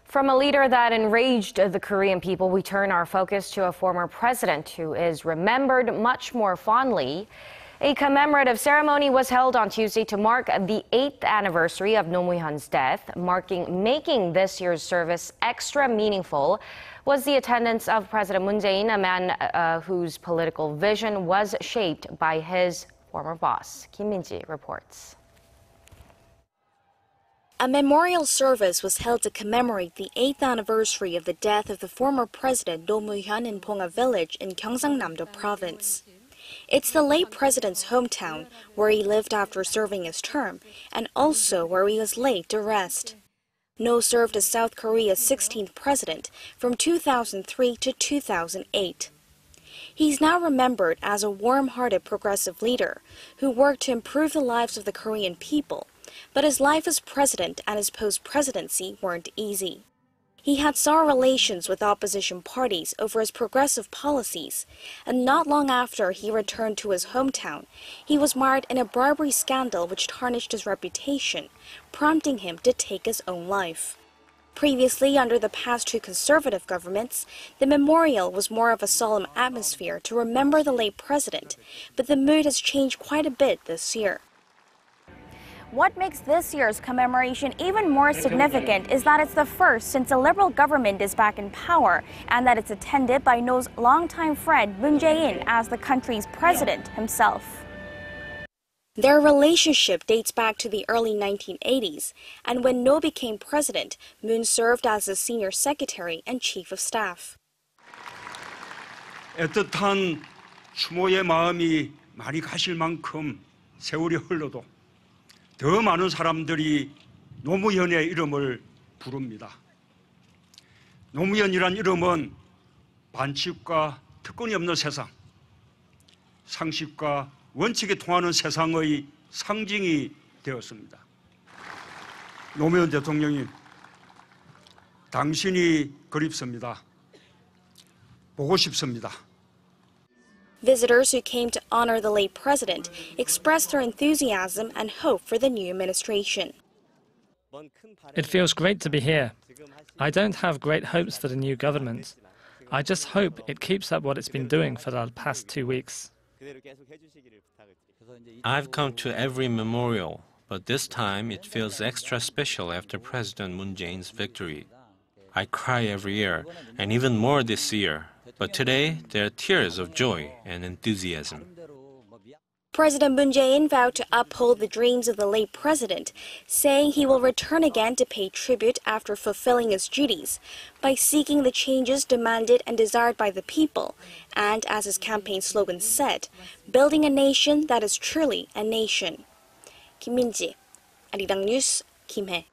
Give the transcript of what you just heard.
From a leader that enraged the Korean people, we turn our focus to a former president who is remembered much more fondly. A commemorative ceremony was held on Tuesday to mark the 8th anniversary of Roh Moo-hyun's death. Making this year's service extra meaningful was the attendance of President Moon Jae-in, a man whose political vision was shaped by his former boss. Kim Min-ji reports. A memorial service was held to commemorate the 8th anniversary of the death of the former president Roh Moo-hyun in Bongha Village in Gyeongsangnam-do Province. It's the late president's hometown, where he lived after serving his term, and also where he was laid to rest. Roh served as South Korea's 16th president from 2003 to 2008. He's now remembered as a warm-hearted progressive leader who worked to improve the lives of the Korean people, but his life as president and his post-presidency weren't easy. He had sour relations with opposition parties over his progressive policies, and not long after he returned to his hometown, he was mired in a bribery scandal which tarnished his reputation, prompting him to take his own life. Previously, under the past two conservative governments, the memorial was more of a solemn atmosphere to remember the late president, but the mood has changed quite a bit this year. What makes this year's commemoration even more significant is that it's the first since the Liberal government is back in power, and that it's attended by Roh's longtime friend Moon Jae-in as the country's president himself. Their relationship dates back to the early 1980s, and when Roh became president, Moon served as his senior secretary and chief of staff. 애틋한 추모의 마음이 많이 가실 만큼 세월이 흘러도 더 많은 사람들이 노무현의 이름을 부릅니다. 노무현이란 이름은 반칙과 특권이 없는 세상, 상식과 원칙에 통하는 세상의 상징이 되었습니다. 노무현 대통령님, 당신이 그립습니다. 보고 싶습니다. Visitors who came to honor the late president expressed their enthusiasm and hope for the new administration. It feels great to be here. I don't have great hopes for the new government. I just hope it keeps up what it's been doing for the past 2 weeks. I've come to every memorial, but this time it feels extra special after President Moon Jae-in's victory. I cry every year, and even more this year. But today, there are tears of joy and enthusiasm. President Moon Jae-in vowed to uphold the dreams of the late president, saying he will return again to pay tribute after fulfilling his duties by seeking the changes demanded and desired by the people, and, as his campaign slogan said, building a nation that is truly a nation. Kim Min-ji, Arirang News, Kim Hae.